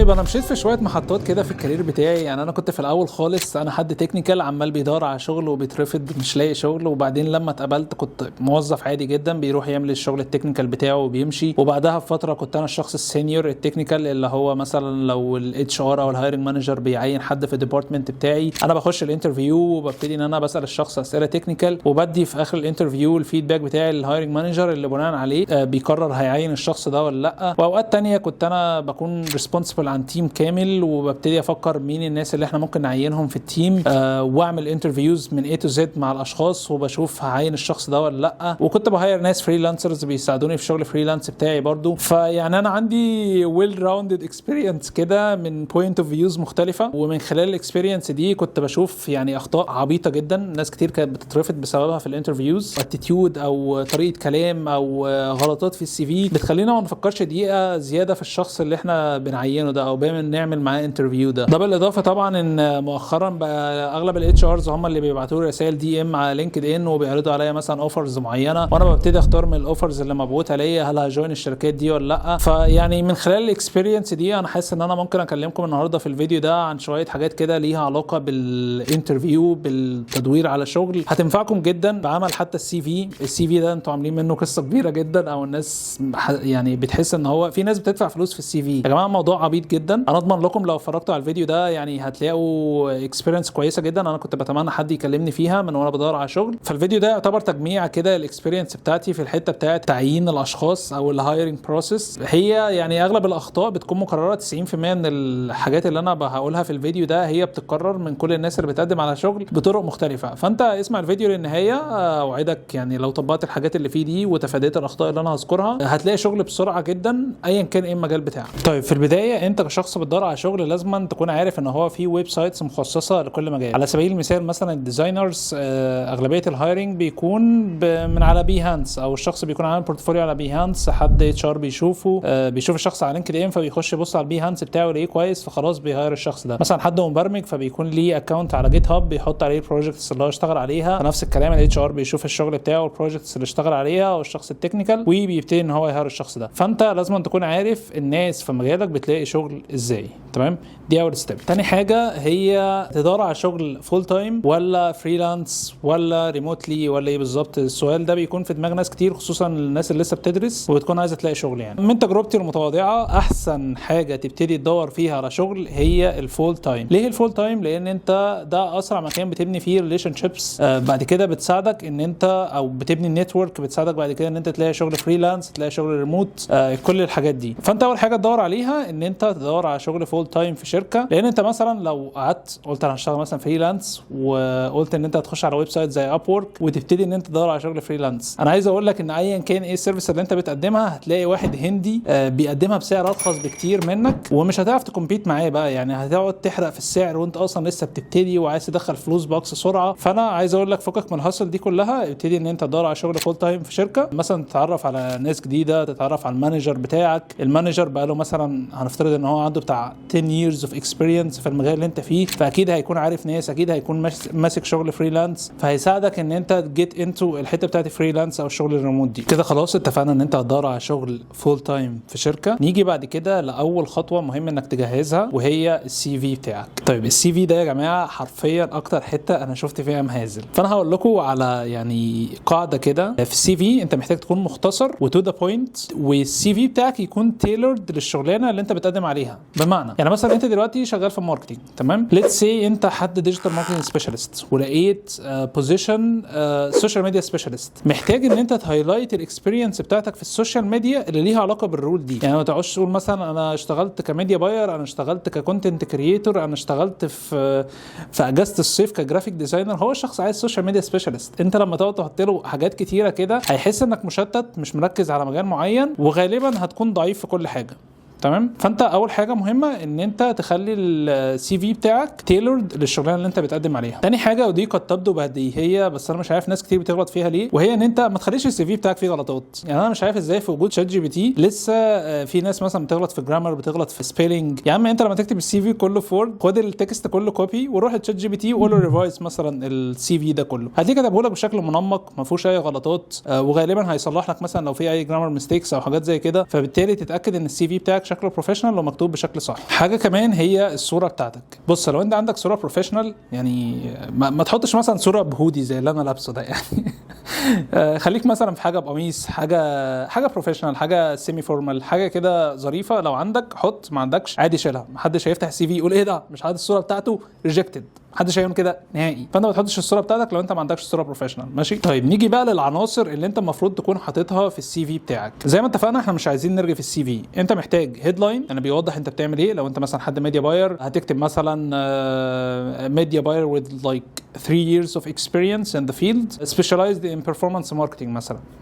طيب انا مشيت في شويه محطات كده في الكارير بتاعي. يعني انا كنت في الاول خالص انا حد تكنيكال عمال بيدور على شغل وبيترفض مش لاقي شغل، وبعدين لما اتقبلت كنت موظف عادي جدا بيروح يعمل الشغل التكنيكال بتاعه وبيمشي. وبعدها بفتره كنت انا الشخص السينيور التكنيكال اللي هو مثلا لو الاتش ار او الهايرنج مانجر بيعين حد في الديبارتمنت بتاعي انا بخش الانترفيو وببتدي ان انا بسال الشخص اسئله تكنيكال، وبدي في اخر الانترفيو الفيدباك بتاعي للهايرنج مانجر اللي بناء عليه بيقرر هيعين الشخص ده ولا لا. واوقات تانية كنت انا بكون ريسبونسبل عن تيم كامل وببتدي افكر مين الناس اللي احنا ممكن نعينهم في التيم، واعمل انترفيوز من A to Z مع الاشخاص وبشوف هعين الشخص ده ولا لا. وكنت بهاير ناس فريلانسرز بيساعدوني في شغل فريلانس بتاعي برضو. فيعني انا عندي ويل راوندد اكسبيرينس كده من بوينت اوف فيوز مختلفه، ومن خلال الاكسبيرينس دي كنت بشوف يعني اخطاء عبيطه جدا ناس كتير كانت بتترفض بسببها في الانترفيوز، اتيتيود او طريقه كلام او غلطات في السي في بتخلينا ما نفكرش دقيقه زياده في الشخص اللي احنا بنعينه ده او بنعمل معاه انترفيو ده. بالاضافه طبعا ان مؤخرا بقى اغلب الاتش ارز هم اللي بيبعتوا لي رسائل دي ام على لينكد ان وبيعرضوا عليا مثلا اوفرز معينه، وانا ببتدي اختار من الاوفرز اللي مبعوثه ليا هل هجوين الشركات دي ولا لا. فيعني من خلال الاكسبيرينس دي انا حاسس ان انا ممكن اكلمكم النهارده في الفيديو ده عن شويه حاجات كده ليها علاقه بالانترفيو بالتدوير على شغل هتنفعكم جدا بعمل حتى السي في ده انتوا عاملين منه قصه كبيره جدا، او الناس يعني بتحس ان هو في ناس بتدفع فلوس في السي في. يا جماعه الموضوع عبيط جدا، انا اضمن لكم لو اتفرجتوا على الفيديو ده يعني هتلاقوا اكسبيرينس كويسه جدا. انا كنت بتمنى حد يكلمني فيها من وانا بدور على شغل. فالفيديو ده يعتبر تجميع كده الاكسبيرينس بتاعتي في الحته بتاعه تعيين الاشخاص او الهايرنج بروسيس. هي يعني اغلب الاخطاء بتكون مكرره، 90% من الحاجات اللي انا هقولها في الفيديو ده هي بتتكرر من كل الناس اللي بتقدم على شغل بطرق مختلفه. فانت اسمع الفيديو للنهايه، اوعدك يعني لو طبقت الحاجات اللي فيه دي وتفاديت الاخطاء اللي انا هذكرها هتلاقي شغل بسرعه جدا ايا كان ايه المجال بتاعك. طيب في البدايه انت كشخص بتدور على شغل لازم تكون عارف ان هو في ويب سايتس مخصصه لكل مجال. على سبيل المثال مثلا الديزاينرز اغلبيه الهايرنج بيكون من على بيهانس، او الشخص بيكون عامل بورتفوليو على بيهانس، حد اتش ار بيشوفه بيشوف الشخص على لينكد ان فبيخش يبص على البيهانس بتاعه يلاقيه كويس فخلاص بيهاير الشخص ده. مثلا حد مبرمج فبيكون ليه اكونت على جيت هاب بيحط عليه البروجكتس اللي هو اشتغل عليها، نفس الكلام الاتش ار بيشوف الشغل بتاعه والبروجكتس اللي اشتغل عليها والشخص التكنيكال وبيبتدي ان هو يهاير الشخص ده. فانت لازم تكون عارف الناس في مجالك بتلاقي شغل ازاي. تمام، دي اول ستيب. تاني حاجه هي تدور على شغل فول تايم ولا فريلانس ولا ريموتلي ولا ايه بالظبط. السؤال ده بيكون في دماغ ناس كتير خصوصا الناس اللي لسه بتدرس وبتكون عايزه تلاقي شغل. يعني من تجربتي المتواضعه احسن حاجه تبتدي تدور فيها على شغل هي الفول تايم. ليه الفول تايم؟ لان انت ده اسرع مكان بتبني فيه ريليشن شيبس، بعد كده بتساعدك ان انت او بتبني النتورك بتساعدك بعد كده ان انت تلاقي شغل فريلانس تلاقي شغل ريموت، كل الحاجات دي. فانت اول حاجه تدور عليها ان انت تدور على شغل فول تايم في شركه، لان انت مثلا لو قعدت قلت انا هشتغل مثلا فريلانس وقلت ان انت هتخش على ويب سايت زي اب وورك وتبتدي ان انت تدور على شغل فريلانس، انا عايز اقول لك ان ايا كان ايه السيرفيس اللي انت بتقدمها هتلاقي واحد هندي بيقدمها بسعر ارخص بكتير منك ومش هتعرف تكمبيت معاه بقى. يعني هتقعد تحرق في السعر وانت اصلا لسه بتبتدي وعايز تدخل فلوس باقصى سرعه. فانا عايز اقول لك فكك من الهاسل دي كلها، ابتدي ان انت تدور على شغل فول تايم في شركه، مثلا تتعرف على ناس جديده، تتعرف على المانجر بتاعك. المانجر بقى له مثلا هنفترض ان هو عنده بتاع 10 years of experience في المجال اللي انت فيه، فاكيد هيكون عارف ناس، اكيد هيكون ماسك شغل فريلانس، فهيساعدك ان انت تجيت انتو الحته بتاعت فريلانس او الشغل الريموت دي. كده خلاص اتفقنا ان انت هتدور على شغل فول تايم في شركه. نيجي بعد كده لاول خطوه مهم انك تجهزها وهي السي في بتاعك. طيب السي في ده يا جماعه حرفيا اكتر حته انا شفت فيها مهازل. فانا هقول لكم على يعني قاعده كده في السي في، انت محتاج تكون مختصر وتو ذا بوينت، والسي في بتاعك يكون تيلرد للشغلانه اللي انت بتقدم عليها. بمعنى يعني مثلا انت دلوقتي شغال في ماركتنج، تمام، ليتس سي انت حد ديجيتال ماركتنج سبيشالست ولقيت بوزيشن سوشيال ميديا سبيشالست، محتاج ان انت تهايلايت الاكسبيرينس بتاعتك في السوشيال ميديا اللي ليها علاقه بالرول دي. يعني ما تقعدش تقول مثلا انا اشتغلت كميديا باير، انا اشتغلت ككونتنت كرييتور، انا اشتغلت في اجازه الصيف كجرافيك ديزاينر. هو الشخص عايز سوشيال ميديا سبيشالست. انت لما تقعد تحط له حاجات كتيره كده هيحس انك مشتت مش مركز على مجال معين وغالبا هتكون ضعيف في كل حاجه. تمام، فانت اول حاجه مهمه ان انت تخلي السي في بتاعك تيلورد للشغلانه اللي انت بتقدم عليها. تاني حاجه ودي قد تبدو بديهيه بس انا مش عارف ناس كتير بتغلط فيها ليه، وهي ان انت ما تخليش السي في بتاعك فيه غلطات. يعني انا مش عارف ازاي في وجود شات جي بي تي لسه في ناس مثلا بتغلط في جرامر، بتغلط في سبيلنج. يا عم انت لما تكتب السي في كله فورد خد التكست كله كوبي وروح لشات جي بي تي وقول له ريفايز مثلا السي في ده كله، هتلاقيه كتبه لك بشكل منمق ما فيهوش اي غلطات، وغالبا هيصلح لك مثلا لو في اي جرامر ميستيكس او حاجات زي كده. فبالتالي تتاكد ان السي في بتاعك بشكل بروفيشنال ومكتوب بشكل صح. حاجه كمان هي الصوره بتاعتك. بص لو انت عندك صوره بروفيشنال يعني ما تحطش مثلا صوره بهودي زي اللي انا لابسه ده يعني خليك مثلا في حاجه بقميص، حاجه بروفيشنال، حاجه سيمي فورمال، حاجه كده ظريفه. لو عندك حط، ما عندكش عادي شيلها. محدش هيفتح السي في يقول ايه ده مش عادي الصوره بتاعته ريجكتد، محدش هيعمل كده نهائي. فانت ما تحطش الصوره بتاعتك لو انت ما عندكش صوره بروفيشنال. ماشي. طيب نيجي بقى للعناصر اللي انت المفروض تكون حاططها في السي في بتاعك. زي ما اتفقنا احنا مش عايزين نرغي في السي في. انت محتاج هيدلاين انا بيوضح انت بتعمل ايه. لو انت مثلا حد ميديا باير هتكتب مثلا ميديا باير with like 3 years of experience in the field specialized in performance marketing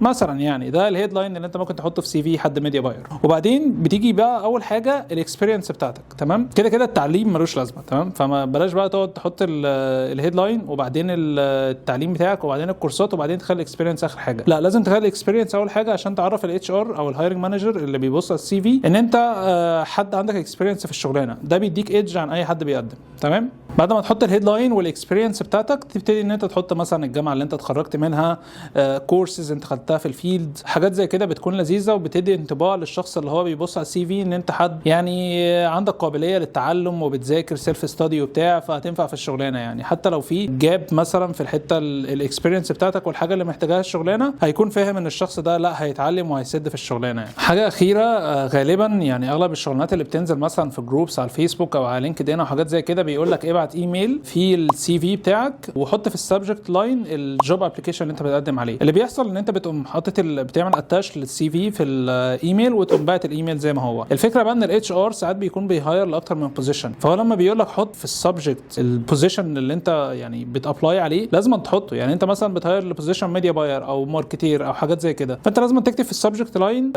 مثلا يعني ده الهيدلاين اللي انت ممكن تحطه في سي في حد ميديا باير. وبعدين بتيجي بقى اول حاجه الاكسبيرينس بتاعتك. تمام كده التعليم ملوش لازمه. تمام فما بلاش بقى تقعد تحط الهيدلاين وبعدين التعليم بتاعك وبعدين الكورسات وبعدين تخلي الاكسبيرينس اخر حاجه. لا لازم تخلي الاكسبيرينس اول حاجه عشان تعرف الاتش ار او الهايرنج مانجر اللي بيبص على السي في ان انت حد عندك اكسبيرينس في الشغلانه. ده بيديك ايدج عن اي حد بيقدم. تمام. بعد ما تحط الهيدلاين والاكسبيرينس بتاعتك تبتدي ان انت تحط مثلا الجامعه اللي انت اتخرجت منها، كورسز انت خدتها في الفيلد، حاجات زي كده بتكون لذيذه وبتدي انطباع للشخص اللي هو بيبص على السي في ان انت حد يعني عندك قابليه للتعلم وبتذاكر سيلف ستادي وبتاع، فهتنفع في الشغلانه يعني. حتى لو في جاب مثلا في الحته الاكسبيرينس بتاعتك والحاجه اللي محتاجاها الشغلانه هيكون فاهم ان الشخص ده لا هيتعلم وهيسد في الشغلانه يعني. حاجه اخيره غالبا يعني اغلب الشغلانات اللي بتنزل مثلا في جروبس على الفيسبوك او على لينكد ان او حاجات زي كده بيقول لك ابعت ايميل في السي في بتاعك وحط في السبجكت لاين الجوب ابلكيشن اللي انت بتقدم عليه. اللي بيحصل ان انت بتقوم حاطط بتعمل اتاش للسي في في الايميل وتقوم باعت الايميل زي ما هو. الفكره بقى ان الاتش ار ساعات بيكون بيهاير لاكتر من بوزيشن، فهو لما بيقول لك حط في السبجكت البوزيشن اللي انت يعني بتابلاي عليه لازم تحطه. يعني انت مثلا بتهاير لبوزيشن ميديا باير او ماركتير او حاجات زي كده، فانت لازم تكتب في السبجكت لاين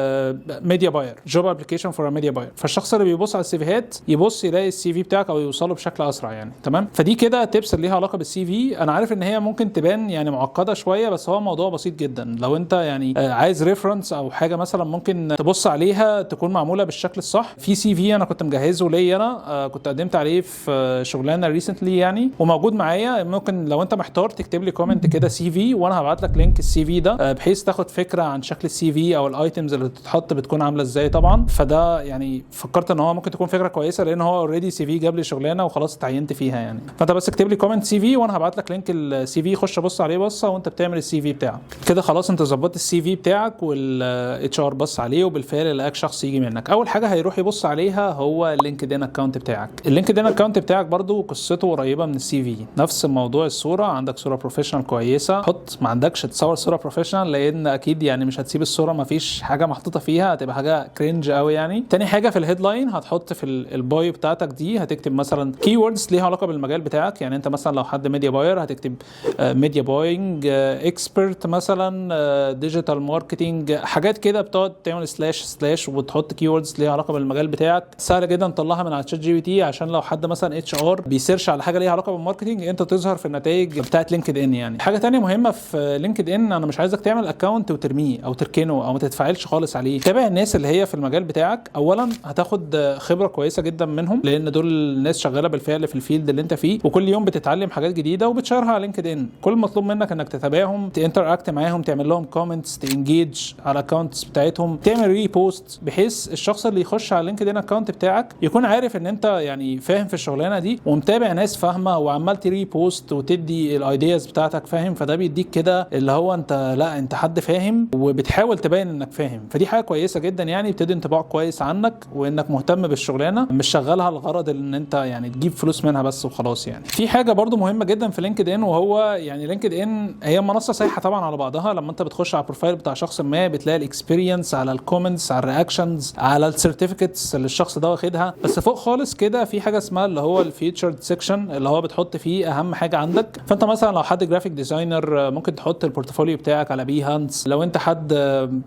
ميديا باير جوب ابلكيشن فور ميديا باير، فالشخص اللي بيبص على السي فيات يبص يلاقي السي في بتاعك او يوصله بشكل اسرع يعني. تمام. فدي كده تيبس اللي ليها علاقه بالسي في. انا عارف ان هي ممكن تبان يعني معقده شويه بس هو موضوع بسيط جدا. لو انت يعني عايز ريفرنس او حاجه مثلا ممكن تبص عليها تكون معموله بالشكل الصح، في سي في انا كنت مجهزه ليا انا كنت قدمت عليه في شغلانه ريسنتلي يعني وموجود معايا. ممكن لو انت محتار تكتب لي كومنت كده سي في وانا هبعت لك لينك السي في ده بحيث تاخد فكره عن شكل السي في او الايتمز اللي بتتحط بتكون عامله ازاي. طبعا فده يعني فكرت ان هو ممكن تكون فكره كويسه لان هو اوريدي سي في جاب لي شغلانه وخلاص اتعينت فيها يعني. فانت بس اكتب لي كومنت سي في وانا هبعت لك لينك السي في، خش بص عليه بصه وانت بتعمل السي في بتاعك. كده خلاص انت ظبطت السي في بتاعك والاتش ار بص عليه وبالفعل لقاك شخص يجي منك. اول حاجه هيروح يبص عليها هو اللينكد ان اكونت بتاعك. اللينكد ان اكونت بتاعك برضو قصته قريبه من السي في، نفس موضوع الصوره. عندك صوره بروفيشنال كويسه حط، ما عندكش تصور صوره بروفيشنال لان اكيد يعني مش هتسيب الصوره ما فيش حاجه محطوطه فيها، هتبقى حاجه كرنج قوي يعني. تاني حاجه في الهيدلاين هتحط في البايو بتاعتك دي هتكتب مثلا كي ووردز ليها علاقه بالمجال بتاعك. يعني انت مثلا لو حد ميديا باير هتكتب ميديا باينج اكسبرت مثلا، ديجيتال ماركتنج، حاجات كده بتقعد تعمل سلاش وتحط كي ووردز ليها علاقه بالمجال بتاعك. سهله جدا تطلعها من على تشات جي بي تي عشان لو حد مثلا اتش ار بيسيرش على حاجه ليها علاقه بالماركتنج انت تظهر في النتائج بتاعت لينكد ان يعني. حاجه تانية مهمه في لينكد ان، انا مش عايزك تعمل اكونت وترميه او تركنه او ما تتفاعلش خالص عليه. تابع الناس اللي هي في المجال بتاعك. اولا هتاخد خبره كويسه جدا منهم لان دول ناس شغاله بالفعل في الفيلد اللي انت فيه وكل يوم بتتعلم حاجات جديده وبتشارها على لينكد ان. كل المطلوب منك انك تتابعهم، تانتراكت معاهم، تعمل لهم كومنتس، تانجيج على الاكونتس بتاعتهم، تعمل ريبوست بحيث الشخص اللي يخش على لينكد ان اكونت بتاعك يكون عارف ان انت يعني فاهم في الشغلانه دي ومتابع ناس فاهمه وعمال تريبوست وتدي الايدياز بتاعتك فاهم. فده بيديك كده اللي هو انت لا انت حد فاهم وبتحاول تبين انك فاهم. فدي حاجه كويسه جدا يعني بتدي انطباع كويس عنك وانك مهتم بالشغلانه مش شغالها لغرض ان انت يعني تجيب فلوس منها بس وخلاص يعني. في حاجه برضو مهمه جدا في لينكد ان وهو يعني لينكد ان هي منصه سايحه طبعا على بعضها. لما انت بتخش على البروفايل بتاع شخص ما بتلاقي الاكسبيرينس على الكومنتس على الرياكشنز على السيرتيفيكتس اللي الشخص ده واخدها. بس فوق خالص كده في حاجه اسمها اللي هو الفيتشرد سيكشن اللي هو بتحط فيه اهم حاجه عندك. فانت مثلا لو حد جرافيك ديزاينر ممكن تحط البورتفوليو بتاعك على بي هانتس. لو انت حد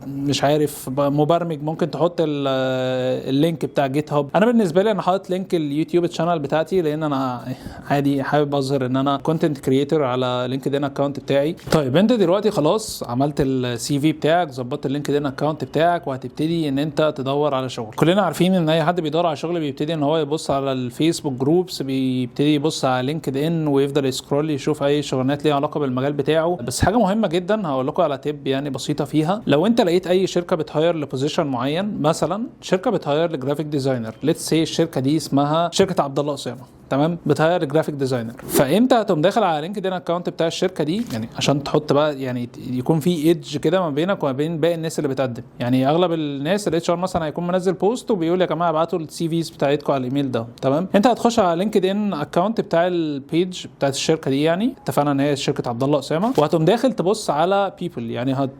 مش عارف مبرمج ممكن تحط اللينك بتاع جيت هاب. انا بالنسبه لي انا حاطط لينك اليوتيوب تشانل بتاعتي لان انا انا عادي حابب اظهر ان انا كونتنت كريتور على لينكد ان اكونت بتاعي. طيب انت دلوقتي خلاص عملت السي في بتاعك، ظبطت اللينكد ان اكونت بتاعك، وهتبتدي ان انت تدور على شغل. كلنا عارفين ان اي حد بيدور على شغل بيبتدي ان هو يبص على الفيسبوك جروبس، بيبتدي يبص على لينكد ان ويفضل يسكرول يشوف اي شغلانات ليها علاقه بالمجال بتاعه. بس حاجه مهمه جدا هقول لكم على تيب يعني بسيطه فيها، لو انت لقيت اي شركه بتهاير لبوزيشن معين، مثلا شركه بتهاير لجرافيك ديزاينر، ليتس سي الشركه دي اسمها شركه عبد الله اسامه، تمام، بتهاير جرافيك ديزاينر، فانت هتقوم داخل على لينكد ان اكونت بتاع الشركه دي، يعني عشان تحط بقى يعني يكون في ايدج كده ما بينك وما بين باقي الناس اللي بتقدم. يعني اغلب الناس الاتش ار مثلا هيكون منزل بوست وبيقول يا جماعه ابعتوا السي فيز بتاعتكم على الايميل ده، تمام. انت هتخش على لينكد ان اكونت بتاع البيج بتاعت الشركه دي، يعني اتفقنا ان هي شركه عبد الله اسامه، وهتقوم داخل تبص على بيبل، يعني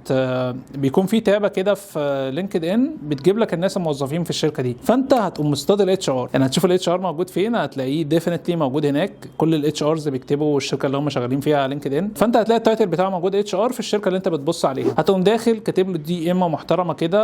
بيكون في تابه كده في لينكد ان بتجيب لك الناس الموظفين في الشركه دي، فانت هتقوم مصطاد الاتش ار، يعني هتشوف الاتش ار موجود فين، هتلاقيه ديفينتلي موجود هناك. كل الاتش ارز بيكتبوا الشركه اللي هم شغالين فيها على لينكد ان، فانت هتلاقي التايتل بتاعه موجود اتش ار في الشركه اللي انت بتبص عليها. هتقوم داخل كاتب له دي ام محترمه كده،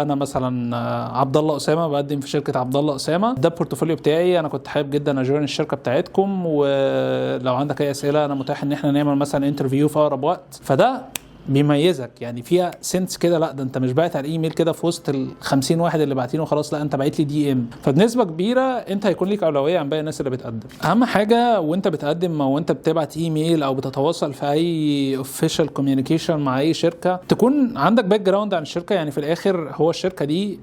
انا مثلا عبد الله اسامه بقدم في شركه عبد الله اسامه، ده البورتفوليو بتاعي، انا كنت حابب جدا اجوين الشركه بتاعتكم، ولو عندك اي اسئله انا متاح ان احنا نعمل مثلا انترفيو في اقرب وقت. فده بيميزك، يعني فيها سنس كده، لا ده انت مش باعت على الايميل كده في وسط ال 50 واحد اللي باعتينه خلاص، لا انت باعت لي دي ام، فبنسبه كبيره انت هيكون ليك اولويه عن باقي الناس اللي بتقدم. اهم حاجه وانت بتقدم او انت بتبعت ايميل او بتتواصل في اي اوفيشال كوميونيكيشن مع اي شركه، تكون عندك باك جراوند عن الشركه. يعني في الاخر هو الشركه دي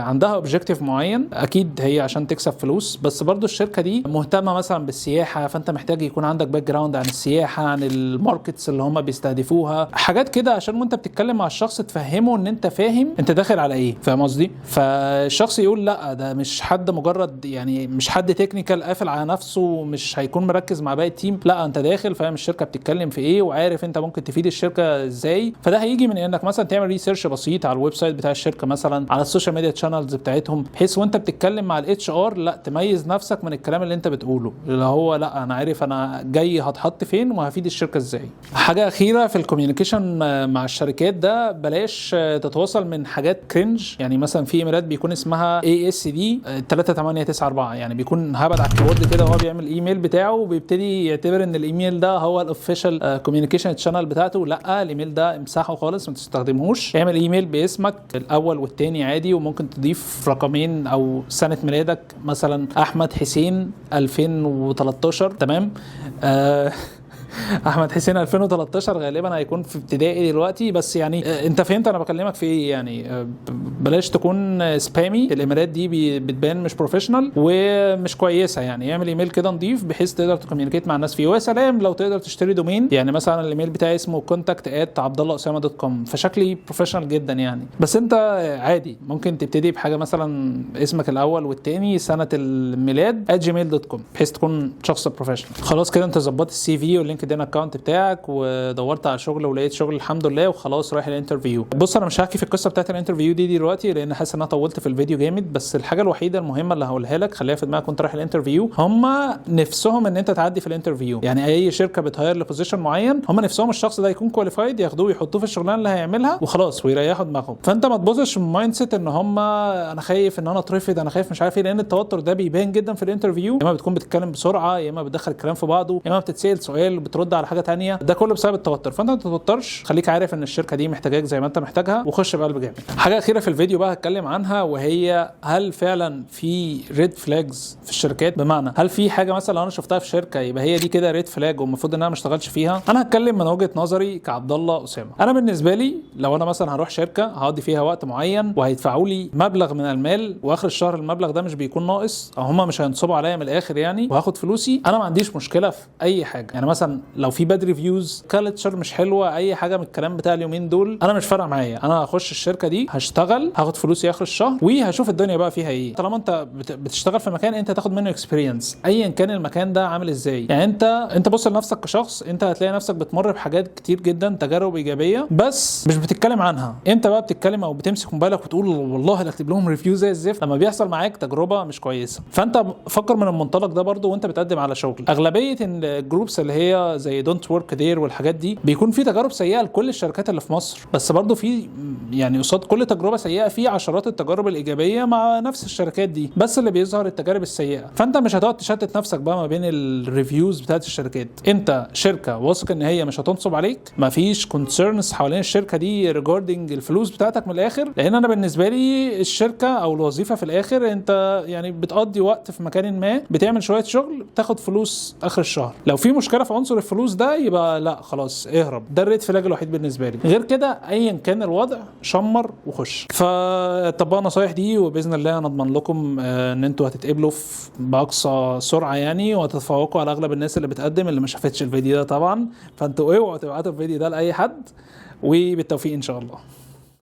عندها اوبجيكتيف معين، اكيد هي عشان تكسب فلوس، بس برضو الشركه دي مهتمه مثلا بالسياحه، فانت محتاج يكون عندك باك جراوند عن السياحه، عن الماركتس اللي هم بيستهدفوها، حاجات كده عشان وانت بتتكلم مع الشخص تفهمه ان انت فاهم انت داخل على ايه، فاهم قصدي؟ فالشخص يقول لا ده مش حد مجرد، يعني مش حد تكنيكال قافل على نفسه مش هيكون مركز مع باقي التيم، لا انت داخل فاهم الشركه بتتكلم في ايه وعارف انت ممكن تفيد الشركه ازاي. فده هيجي من انك مثلا تعمل ريسيرش بسيط على الويب سايت بتاع الشركه، مثلا على السوشيال ميديا تشانلز بتاعتهم، بحيث وانت بتتكلم مع الاتش ار لا تميز نفسك من الكلام اللي انت بتقوله، اللي هو لا انا عارف انا جاي هتحط فين وهفيد الشركه ازاي. حاجه اخيره في الكوميونيكيشن مع الشركات ده، بلاش تتواصل من حاجات كرنج. يعني مثلا في ايميلات بيكون اسمها ASD 3894، يعني بيكون هبد على الكيبورد كده وهو بيعمل الايميل بتاعه وبيبتدي يعتبر ان الايميل ده هو الاوفيشال كوميونيكيشن تشانل بتاعته. لا الايميل ده امسحه خالص ما تستخدمهوش، اعمل ايميل باسمك الاول والثاني عادي، وممكن تضيف رقمين او سنه ميلادك، مثلا احمد حسين 2013، تمام. احمد حسين 2013 غالبا هيكون في ابتدائي دلوقتي، بس يعني انت فهمت انا بكلمك في ايه. يعني بلاش تكون سبامي، الايميلات دي بتبان مش بروفيشنال ومش كويسه. يعني اعمل ايميل كده نضيف بحيث تقدر تكوميونيكيت مع الناس فيه. ويا سلام لو تقدر تشتري دومين، يعني مثلا الايميل بتاعي اسمه contact@abdullahosama.com، فشكلي بروفيشنال جدا يعني. بس انت عادي ممكن تبتدي بحاجه مثلا اسمك الاول والثاني سنه الميلاد @gmail.com بحيث تكون شخص بروفيشنال. خلاص كده انت ظبطت السي في واللينكد ان اكونت بتاعك ودورت على شغل ولقيت شغل الحمد لله، وخلاص رايح الانترفيو. بص انا مش هحكي في القصه بتاعت الانترفيو دي دلوقتي لان حاسس ان انا طولت في الفيديو جامد، بس الحاجه الوحيده المهمه اللي هقولها لك خليها في دماغك وانت رايح الانترفيو، هم نفسهم ان انت تعدي في الانترفيو. يعني اي شركه بتهاير لبوزيشن معين هم نفسهم الشخص ده يكون كواليفايد، ياخدوه يحطوه في الشغلانه اللي هيعملها وخلاص ويريحوا دماغهم. فانت ما تبصش مايند سيت ان هم انا خايف ان انا اترفض، انا خايف مش عارف ايه، لان التوتر ده بيبان جدا في الانترفيو. يا اما بتكون بتتكلم بسرعه، يا اما بتدخل الكلام في بعضه، يا اما بتتسال سؤال وبترد على حاجه ثانيه، ده كله بسبب التوتر. فانت ما تتوترش، خليك عارف ان الشركه دي محتاجاك زي ما انت محتاجها وخش بقلب جامد. حاجه اخيره في الفيديو بقى هتكلم عنها، وهي هل فعلا في ريد فلاجز في الشركات؟ بمعنى هل في حاجه مثلا لو انا شفتها في شركه يبقى هي دي كده ريد فلاج والمفروض ان انا ما اشتغلش فيها؟ انا هتكلم من وجهه نظري كعبد الله اسامه. انا بالنسبه لي لو انا مثلا هروح شركه هقضي فيها وقت معين وهيدفعوا لي مبلغ من المال، واخر الشهر المبلغ ده مش بيكون ناقص او هم مش هينصبوا عليا من الاخر يعني، وهاخد فلوسي، انا ما عنديش مشكله في اي حاجه. يعني مثلا لو في باد ريفيوز، كالتشر مش حلوه، اي حاجه من الكلام بتاع اليومين دول، انا مش فارقه معايا. انا هخش الشركه دي هشتغل، هاخد فلوسي اخر الشهر وهشوف الدنيا بقى فيها ايه. طالما انت بتشتغل في مكان انت تاخد منه اكسبيرينس ايا كان المكان ده عامل ازاي. يعني انت بص لنفسك كشخص، انت هتلاقي نفسك بتمر بحاجات كتير جدا، تجارب ايجابيه، بس مش بتتكلم عنها. انت بقى بتتكلم او بتمسك موبايلك وتقول والله اللي اكتب لهم ريفيو زي الزفت لما بيحصل معاك تجربه مش كويسه. فانت فكر من المنطلق ده برضو وانت بتقدم على شغل. اغلبيه الجروبس اللي هي كده زي دونت ورك دير والحاجات دي، بيكون في تجارب سيئه لكل الشركات اللي في مصر، بس برضو في يعني قصاد كل تجربه سيئه في عشرات التجارب الايجابيه مع نفس الشركات دي، بس اللي بيظهر التجارب السيئه. فانت مش هتقعد تشتت نفسك بقى ما بين الريفيوز بتاعت الشركات. انت شركه واثق ان هي مش هتنصب عليك، مفيش كونسيرنز حوالين الشركه دي ريجاردنج الفلوس بتاعتك من الاخر، لان انا بالنسبه لي الشركه او الوظيفه في الاخر انت يعني بتقضي وقت في مكان ما، بتعمل شويه شغل، بتاخد فلوس اخر الشهر. لو في مشكله في عنصر الفلوس ده يبقى لا خلاص اهرب، ده الريد فلاج الوحيد بالنسبه لي. غير كده ايا كان الوضع شمر وخش. فطبقوا النصايح دي وباذن الله نضمن لكم ان انتوا هتتقبلوا باقصى سرعه يعني، وهتتفوقوا على اغلب الناس اللي بتقدم اللي ما شافتش الفيديو ده طبعا. فانتوا اوعوا تبعتوا الفيديو ده لاي حد، وبالتوفيق ان شاء الله.